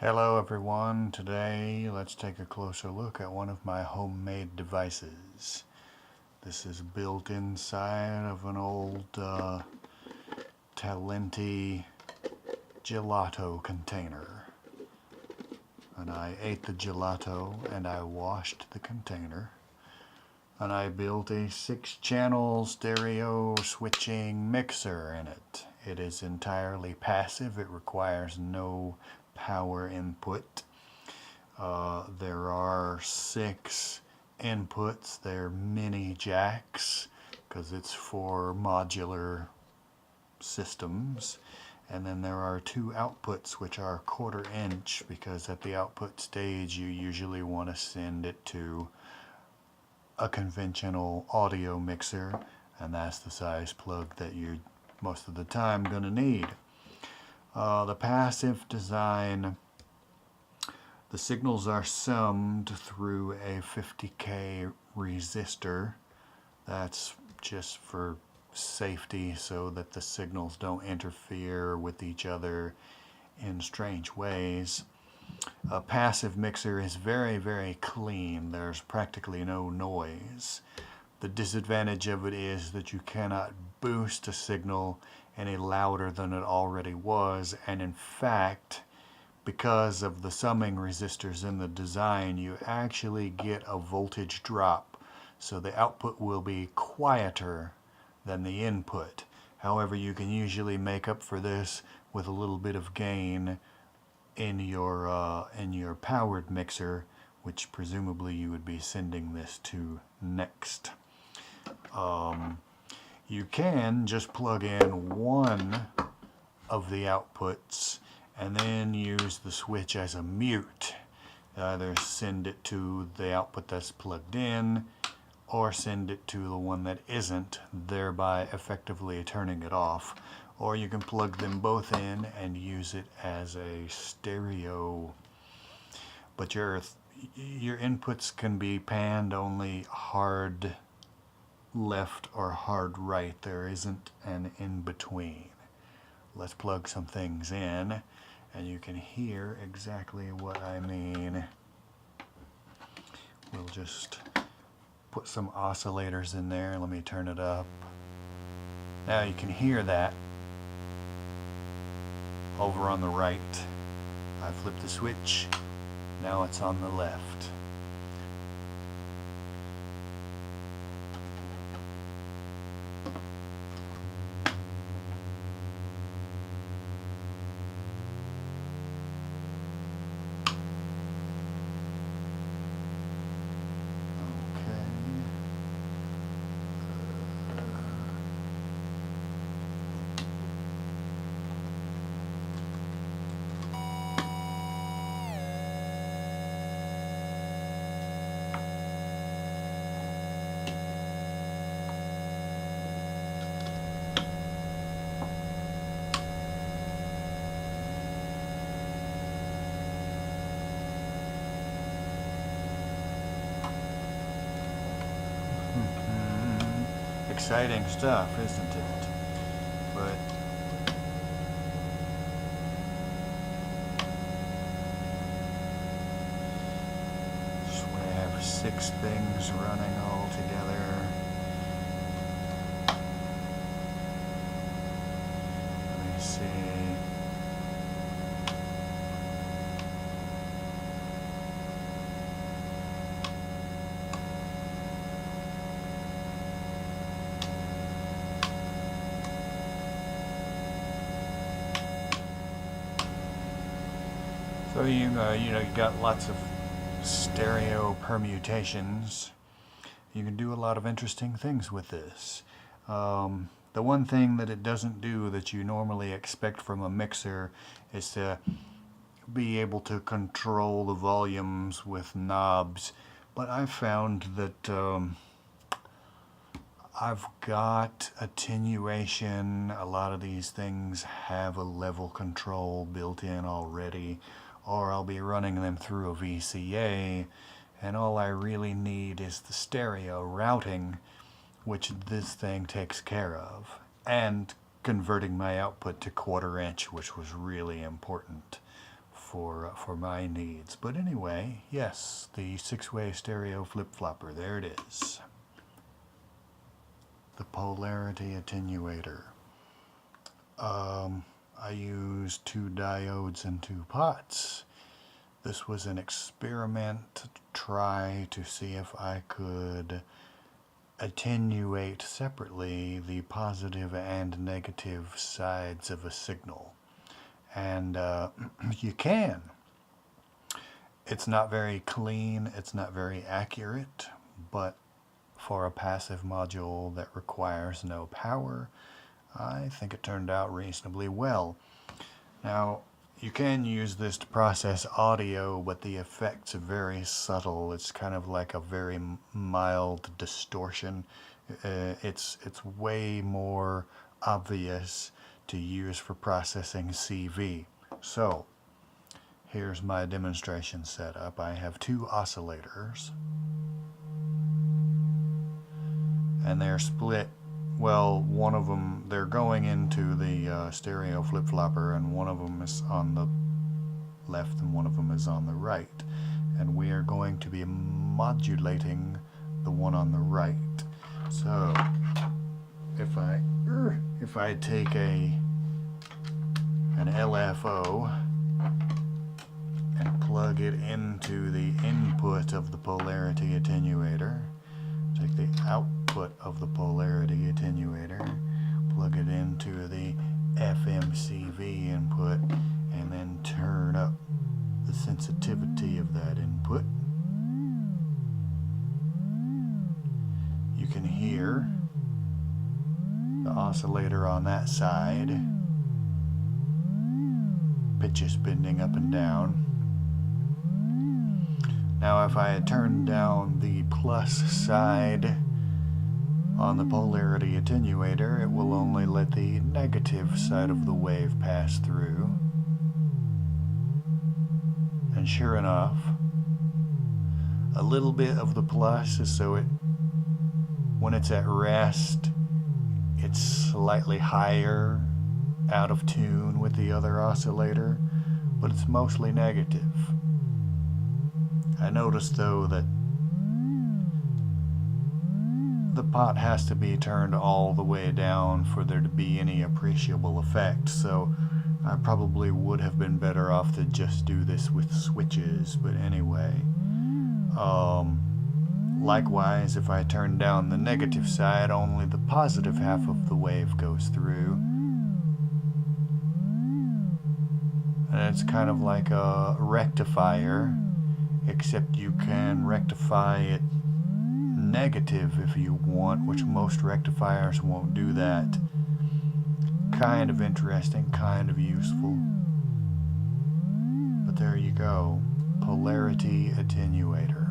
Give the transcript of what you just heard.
Hello everyone, today let's take a closer look at one of my homemade devices. This is built inside of an old Talenti gelato container. And I ate the gelato and I washed the container. And I built a 6-channel stereo switching mixer in it. It is entirely passive, it requires no power input. There are 6 inputs. They're mini jacks because it's for modular systems. And then there are 2 outputs which are 1/4 inch because at the output stage you usually want to send it to a conventional audio mixer, and that's the size plug that you're most of the time going to need. The passive design, the signals are summed through a 50K resistor. That's just for safety so that the signals don't interfere with each other in strange ways. A passive mixer is very clean. There's practically no noise. The disadvantage of it is that you cannot boost a signal any louder than it already was, and in fact, because of the summing resistors in the design, you actually get a voltage drop. So the output will be quieter than the input. However, you can usually make up for this with a little bit of gain in your powered mixer, which presumably you would be sending this to next. You can just plug in one of the outputs and then use the switch as a mute. Either send it to the output that's plugged in or send it to the one that isn't, thereby effectively turning it off. Or you can plug them both in and use it as a stereo. But your inputs can be panned only hard left or hard right. There isn't an in-between. Let's plug some things in and you can hear exactly what I mean. We'll just put some oscillators in there. Let me turn it up. Now you can hear that over on the right. I flip the switch. Now it's on the left. Exciting stuff, isn't it? But so we have 6 things running all together. Let me see. So you got lots of stereo permutations. You can do a lot of interesting things with this. The one thing that it doesn't do that you normally expect from a mixer is to be able to control the volumes with knobs. But I've found that I've got attenuation. A lot of these things have a level control built in already, or I'll be running them through a VCA, and all I really need is the stereo routing, which this thing takes care of, and converting my output to 1/4 inch, which was really important for my needs. But anyway, yes, the 6-way stereo flip-flopper, there it is. The Polarity Attenuator. I used 2 diodes and 2 pots. This was an experiment to try to see if I could attenuate separately the positive and negative sides of a signal. And you can. It's not very clean, it's not very accurate, but for a passive module that requires no power, I think it turned out reasonably well. Now, you can use this to process audio, but the effects are very subtle. It's kind of like a very mild distortion. It's way more obvious to use for processing CV. So, here's my demonstration setup. I have 2 oscillators, and they're split. Well, one of them, they're going into the stereo flip-flopper, and one of them is on the left and one of them is on the right. And we are going to be modulating the one on the right. So, if I take an LFO and plug it into the input of the Polarity Attenuator, take the output of the Polarity Attenuator, plug it into the FMCV input, and then turn up the sensitivity of that input. You can hear the oscillator on that side, pitches bending up and down. Now if I turn down the plus side on the Polarity Attenuator, it will only let the negative side of the wave pass through. And sure enough, a little bit of the plus is so when it's at rest, it's slightly higher, out of tune with the other oscillator, but it's mostly negative. I noticed though that the pot has to be turned all the way down for there to be any appreciable effect, so I probably would have been better off to just do this with switches, but anyway. Likewise, if I turn down the negative side, only the positive half of the wave goes through. And it's kind of like a rectifier, except you can rectify it negative if you want, which most rectifiers won't do that. Kind of interesting, kind of useful. But there you go, Polarity Attenuator.